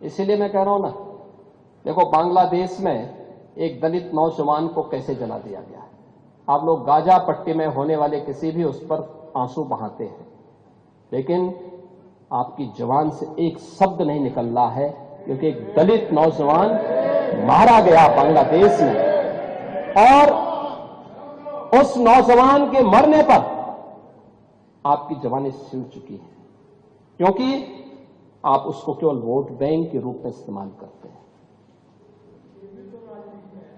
इसीलिए मैं कह रहा हूं ना, देखो बांग्लादेश में एक दलित नौजवान को कैसे जला दिया गया है। आप लोग गाजा पट्टी में होने वाले किसी भी उस पर आंसू बहाते हैं, लेकिन आपकी जबान से एक शब्द नहीं निकल रहा है, क्योंकि एक दलित नौजवान मारा गया बांग्लादेश में, और उस नौजवान के मरने पर आपकी जबानें सिल चुकी हैं, क्योंकि आप उसको केवल वोट बैंक के रूप में इस्तेमाल करते हैं।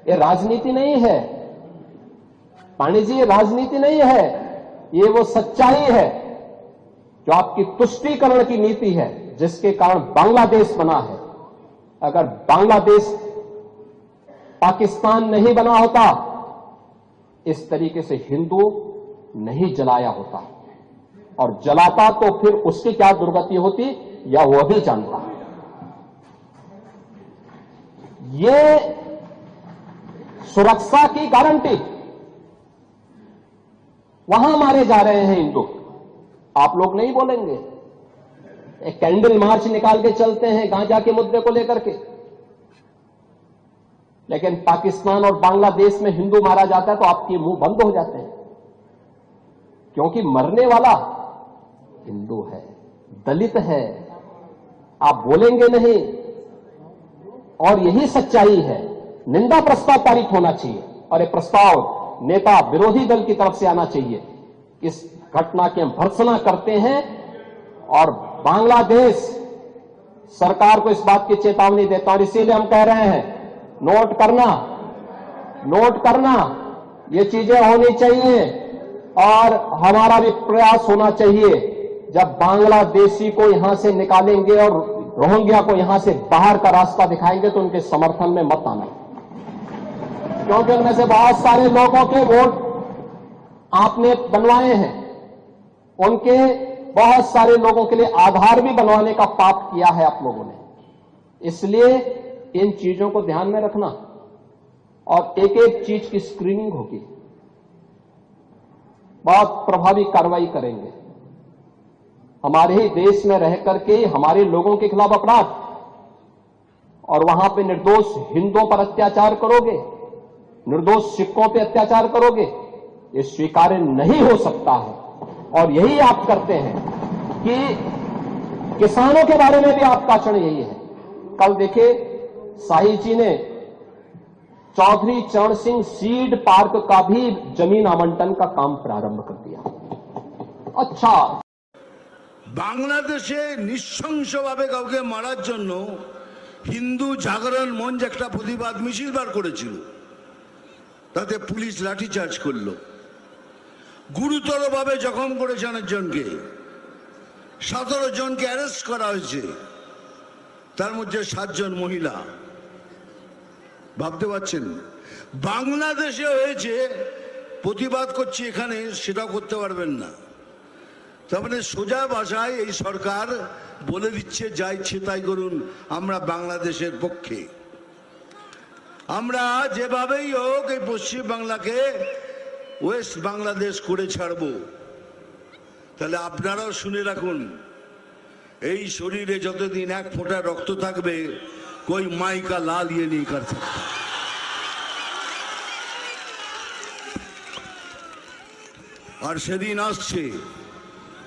ये राजनीति नहीं है पांडे जी, ये राजनीति नहीं है, ये वो सच्चाई है जो आपकी तुष्टीकरण की नीति है, जिसके कारण बांग्लादेश बना है। अगर बांग्लादेश पाकिस्तान नहीं बना होता, इस तरीके से हिंदू नहीं जलाया होता, और जलाता तो फिर उसकी क्या दुर्गति होती या वह भी जानता। ये सुरक्षा की गारंटी, वहां मारे जा रहे हैं हिंदू, आप लोग नहीं बोलेंगे। एक कैंडल मार्च निकाल के चलते हैं गांजा के मुद्दे को लेकर के, लेकिन पाकिस्तान और बांग्लादेश में हिंदू मारा जाता है तो आपके मुंह बंद हो जाते हैं, क्योंकि मरने वाला हिंदू है, दलित है, आप बोलेंगे नहीं। और यही सच्चाई है। निंदा प्रस्ताव पारित होना चाहिए, और एक प्रस्ताव नेता विरोधी दल की तरफ से आना चाहिए। इस घटना की हम भर्त्सना करते हैं, और बांग्लादेश सरकार को इस बात की चेतावनी देता, और इसीलिए हम कह रहे हैं नोट करना, ये चीजें होनी चाहिए, और हमारा भी प्रयास होना चाहिए। जब बांग्लादेशी को यहां से निकालेंगे और रोहिंग्या को यहां से बाहर का रास्ता दिखाएंगे, तो उनके समर्थन में मत आना, क्योंकि उनमें से बहुत सारे लोगों के वोट आपने बनवाए हैं, उनके बहुत सारे लोगों के लिए आधार भी बनवाने का पाप किया है आप लोगों ने। इसलिए इन चीजों को ध्यान में रखना, और एक एक चीज की स्क्रीनिंग होगी, बहुत प्रभावी कार्रवाई करेंगे। हमारे ही देश में रह करके हमारे लोगों के खिलाफ अपराध, और वहां पे निर्दोष हिंदुओं पर अत्याचार करोगे, निर्दोष सिखों पे अत्याचार करोगे, ये स्वीकार्य नहीं हो सकता है। और यही आप करते हैं कि किसानों के बारे में भी आपका आचरण यही है। कल देखे शाही जी ने चौधरी चरण सिंह सीड पार्क का भी जमीन आवंटन का काम प्रारंभ कर दिया। अच्छा, বাংলাদেশে নৃশংসভাবে কাউকে মারার জন্য হিন্দু জাগরণ মঞ্চ একটা প্রতিবাদ মিছিল বার করেছিল, তাতে পুলিশ লাঠিচার্জ করলো, গুরুতরভাবে জখম করেছে অনেকজনকে, 17 জনকে অ্যারেস্ট করা হয়েছে, তার মধ্যে 7 জন মহিলা। ভাবতে পারছেন বাংলাদেশে হয়েছে, প্রতিবাদ করছি এখানে সেটাও করতে পারবেন না। তার মানে সোজা ভাষায় এই সরকার বলে দিচ্ছে যা ইচ্ছে তাই করুন, আমরা বাংলাদেশের পক্ষে। আমরা যেভাবেই হোক এই পশ্চিম বাংলাকে ওয়েস্ট বাংলাদেশ করে ছাড়ব। তাহলে আপনারাও শুনে রাখুন, এই শরীরে যতদিন এক ফোঁটা রক্ত থাকবে, कोई माई का लाल ये नहीं कर सकता। और সেদিন আসছে,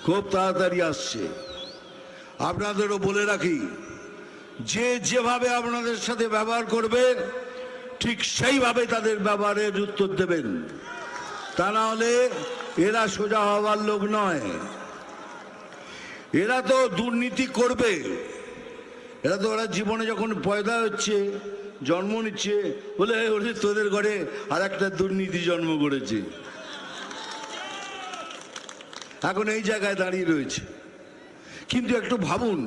খুব তাড়াতাড়ি আসছে। আপনাদেরও বলে রাখি, যে যেভাবে আপনাদের সাথে ব্যবহার করবে ঠিক সেইভাবে তাদের ব্যবহারের উত্তর দেবেন, তা না হলে এরা সোজা হওয়ার লোক নয়। এরা তো দুর্নীতি করবে, এরা তো ওরা জীবনে যখন পয়দা হচ্ছে, জন্ম নিচ্ছে, বলে ওরে তোদের ঘরে আর একটা দুর্নীতি জন্ম করেছে, এখন এই জায়গায় দাঁড়িয়ে রয়েছে। কিন্তু একটু ভাবুন,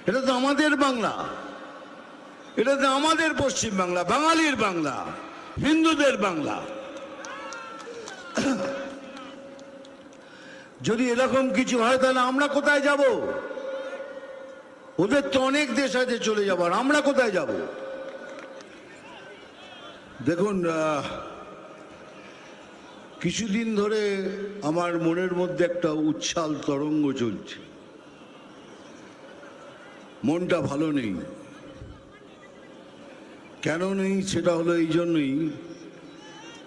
এটা তো আমাদের বাংলা, এটা তো আমাদের পশ্চিম বাংলা, বাঙালির বাংলা, হিন্দুদের বাংলা। যদি এরকম কিছু হয় তাহলে আমরা কোথায় যাব? ওদের তো অনেক দেশ আছে চলে যাবার, আমরা কোথায় যাব? দেখুন, কিছুদিন ধরে আমার মনের মধ্যে একটা উচ্ছ্বাল তরঙ্গ চলছে। মনটা ভালো নেই। কেন নেই সেটা হলো এই জন্যই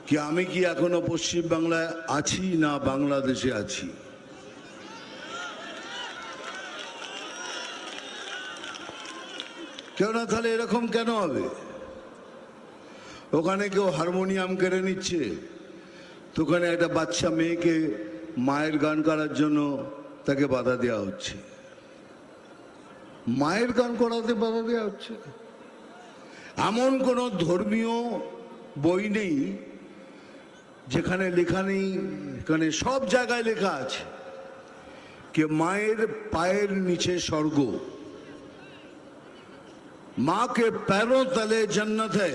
কি আমি কি এখনো পশ্চিম বাংলায় আছি না বাংলাদেশে আছি। কেউ না, তাহলে এরকম কেন হবে? ওখানে কেউ হারমোনিয়াম কেড়ে নিচ্ছে, তো ওখানে একটা বাচ্চা মেয়েকে মায়ের গান করার জন্য তাকে বাধা দেওয়া হচ্ছে। মায়ের গান করাতে বাধা দেওয়া হচ্ছে। এমন কোনো ধর্মীয় বই নেই যেখানে লেখা নেই, এখানে সব জায়গায় লেখা আছে कि मायर पायर नीचे स्वर्ग, मां के पैरों तले जन्नत है।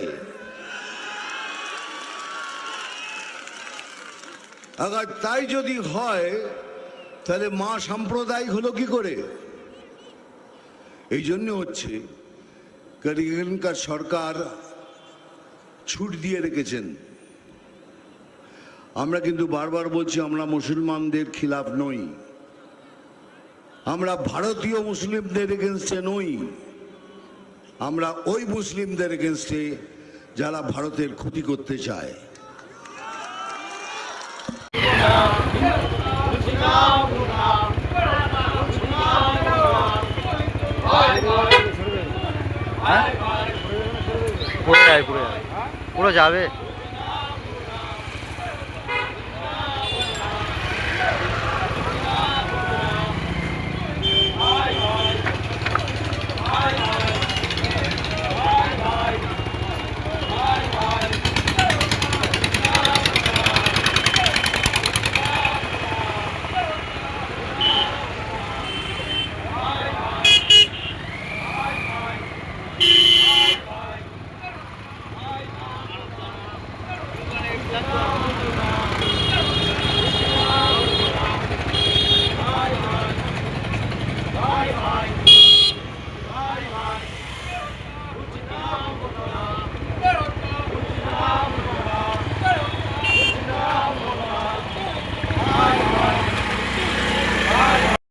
अगर তাই যদি হয় তাহলে মা সাম্প্রদায়িক হলো কি করে? এই জন্য হচ্ছে এখানকার সরকার ছুট দিয়ে রেখেছেন। আমরা কিন্তু বারবার বলছি আমরা মুসলমানদের খিলাফ নই, আমরা ভারতীয় মুসলিমদের এগেনস্টে নই, আমরা ওই মুসলিমদের এগেনস্টে যারা ভারতের ক্ষতি করতে চায়। পুরো যাবে। Let's go.